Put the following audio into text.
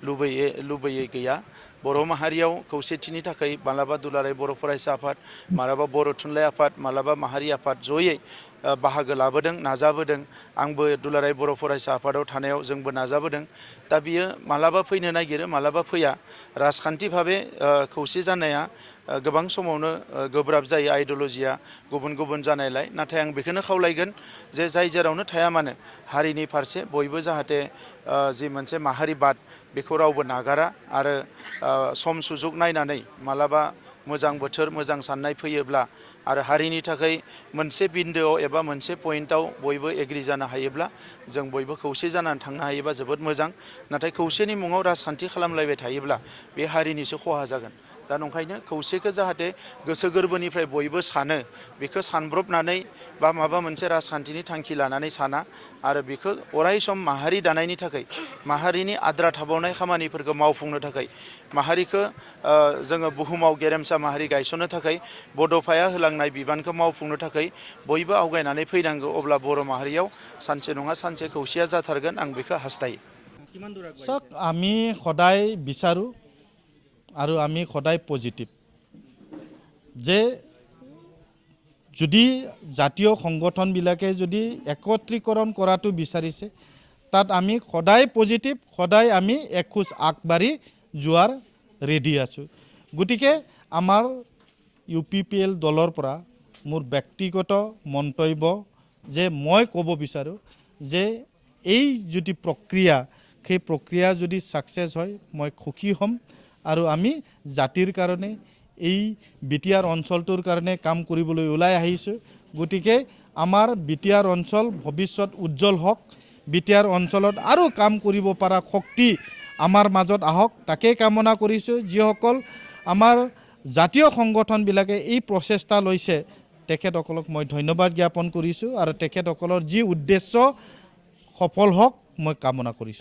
लुबैयै गैया बर' माहारियाव खौसेथिनि थाखाय मालाबा दुलाराय बर' फरायसा आफाद मालाबा बर' थुनलाइ आफाद मालाबा माहारि आफाद जयै बाहागो लाबोदों नाजाबोदों आंबो दुलाराय बर' फरायसा आफादाव थानायाव जोंबो नाजाबोदों दा बियो मालाबा फैनो नागिरो मालाबा फैया राजखान्थि भाबे खौसे जानाया गोबां समावनो गोब्राब जायो आइडिअलजिया गुबुन गुबुन जानायलाय नाथाय आं बेखौनो खावलायगोन जे जाय जेरावनो थाया मानो हारिनि फारसे बयबो जाहाथे जि मोनसे माहारिबाद बेखौ रावबो नागारा आरो सम सुजुग नायनानै मालाबा मोजां बोथोर मोजां साननाय फैयोब्ला आरो हारिनि थाखाय मोनसे बिन्दोआव एबा मोनसे पइन्टआव बयबो एग्रि जानो हायोब्ला जों बयबो खौसे जानानै थांनो हायोबा जोबोद मोजां नाथाय खौसेनि मुङाव राजखान्थि खालामलायबाय थायोब्ला बे हारिनिसो खहा जागोन दा नंखायनो खौसेखौ जाहाथे गोसो गोरबोनिफ्राय बयबो सानो बेखौ सानब्रबनानै बा माबा मोनसे राजखान्थिनि थांखि लानानै साना आरो बेखौ अराय सम माहारि दानायनि थाखाय माहारिनि आद्रा थाबावनाय खामानिफोरखौ मावफुंनो थाखाय माहारिखौ जोङो बुहुमाव गेरेमसा माहारि गायसननो थाखाय बड'फाया होलांनाय बिबानखौ मावफुंनो थाखाय बयबो आवगायनानै फैनांगौ अब्ला बर' माहारियाव सानसे नङा सानसे खौसेया जाथारगोन आं बेखौ हास्थायो চাওক আমি সদায় বিচাৰোঁ আৰু আমি সদায় পজিটিভ যে যদি জাতীয় সংগঠনবিলাকে যদি একত্ৰীকৰণ কৰাটো বিচাৰিছে তাত আমি সদায় পজিটিভ সদায় আমি এখোজ আগবাঢ়ি যোৱাৰ ৰেডি আছোঁ গতিকে আমাৰ UPPL দলৰ পৰা মোৰ ব্যক্তিগত মন্তব্য যে মই ক'ব বিচাৰোঁ যে এই যদি প্ৰক্ৰিয়া সেই প্ৰক্ৰিয়া যদি সাকসেস হয় মই সুখী হ'ম আৰু আমি জাতিৰ কাৰণে এই বিটিআৰ অঞ্চলটোৰ কাৰণে কাম কৰিবলৈ ওলাই আহিছোঁ গতিকে আমাৰ বিটিআৰ অঞ্চল ভৱিষ্যত উজ্জ্বল হওক বিটিআৰ অঞ্চলত আৰু কাম কৰিব পৰা শক্তি আমাৰ মাজত আহক তাকে কামনা কৰিছোঁ যিসকল আমাৰ জাতীয় সংগঠনবিলাকে এই প্ৰচেষ্টা লৈছে তেখেতসকলক মই ধন্যবাদ জ্ঞাপন কৰিছোঁ আৰু তেখেতসকলৰ যি উদ্দেশ্য সফল হওক মই কামনা কৰিছোঁ